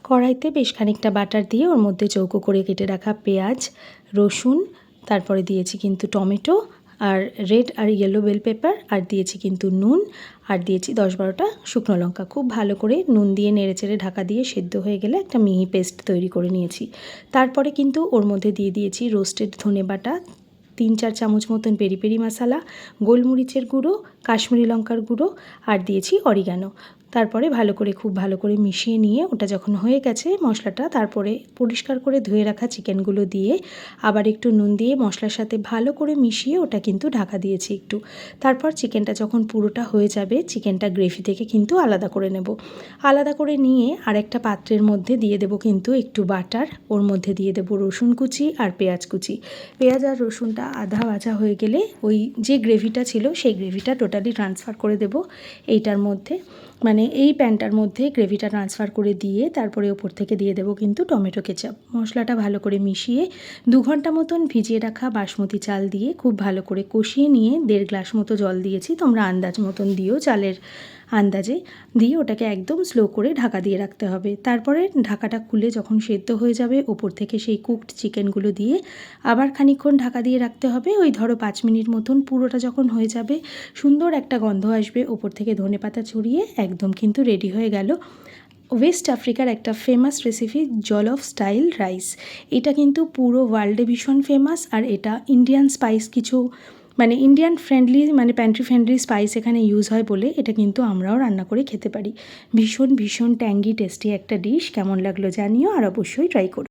কড়াইতে বেশ খানিকটা বাটার দিয়ে ওর মধ্যে চৌকো করে কেটে রাখা পেঁয়াজ, রসুন, তারপরে দিয়েছি কিন্তু টমেটো আর রেড আর ইয়েলো বেল পেপার, আর দিয়েছি কিন্তু নুন, আর দিয়েছি 10-12টা শুকনো লঙ্কা। খুব ভালো করে নুন দিয়ে নেড়েচেড়ে ঢাকা দিয়ে সেদ্ধ হয়ে গেলে একটা মিহি পেস্ট তৈরি করে নিয়েছি। তারপরে কিন্তু ওর মধ্যে দিয়ে দিয়েছি রোস্টেড ধনে বাটা, 3-4 চামচ মতন পেরি পেরি মশলা, গোলমরিচের গুঁড়ো, কাশ্মীরি লঙ্কার গুঁড়ো, আর দিয়েছি অরিগানো। তারপরে খুব ভালো করে মিশিয়ে নিয়ে ওটা যখন হয়ে গেছে মশলাটা, তারপরে পরিষ্কার করে ধুয়ে রাখা চিকেনগুলো দিয়ে আবার একটু নুন দিয়ে মশলার সাথে ভালো করে মিশিয়ে ওটা কিন্তু ঢাকা দিয়েছি একটু। তারপর চিকেনটা যখন পুরোটা হয়ে যাবে, চিকেনটা গ্রেভি থেকে কিন্তু আলাদা করে নেব। আলাদা করে নিয়ে আরেকটা পাত্রের মধ্যে দিয়ে দেব কিন্তু একটু বাটার, ওর মধ্যে দিয়ে দেব রসুন কুচি আর পেঁয়াজ কুচি। পেঁয়াজ আর রসুনটা আধা ভাজা হয়ে গেলে ওই যে গ্রেভিটা ছিল সেই গ্রেভিটা টোটালি ট্রান্সফার করে দেব এইটার মধ্যে, মানে এই প্যানটার মধ্যে গ্রেভিটা ট্রান্সফার করে দিয়ে তারপরে ওপর থেকে দিয়ে দেবো কিন্তু টমেটো কেচাপ। মশলাটা ভালো করে মিশিয়ে 2 ঘন্টা মতন ভিজিয়ে রাখা বাসমতি চাল দিয়ে খুব ভালো করে কষিয়ে নিয়ে 1.5 গ্লাস মতো জল দিয়েছি, তোমরা আন্দাজ মতন দিও, চালের আন্দাজে দিয়ে ওটাকে একদম স্লো করে ঢাকা দিয়ে রাখতে হবে। তারপরে ঢাকাটা খুলে যখন সেদ্ধ হয়ে যাবে ওপর থেকে সেই কুকড চিকেনগুলো দিয়ে আবার খানিকক্ষণ ঢাকা দিয়ে রাখতে হবে। ওই ধরো 5 মিনিট মতন। পুরোটা যখন হয়ে যাবে সুন্দর একটা গন্ধ আসবে, ওপর থেকে ধনেপাতা ছড়িয়ে একদম কিন্তু রেডি হয়ে গেল ওয়েস্ট আফ্রিকার একটা ফেমাস রেসিপি জলফ স্টাইল রাইস। এটা কিন্তু পুরো ওয়ার্ল্ডে ভীষণ ফেমাস, আর এটা ইন্ডিয়ান স্পাইস কিছু মানে ইন্ডিয়ান ফ্রেন্ডলি মানে প্যান্ট্রি ফ্রেন্ডলি স্পাইস এখানে ইউজ হয় বলে এটা কিন্তু আমরাও রান্না করে খেতে পারি। ভীষণ ভীষণ ট্যাঙ্গি টেস্টি একটা ডিশ। কেমন লাগলো জানিও, আর অবশ্যই ট্রাই করো।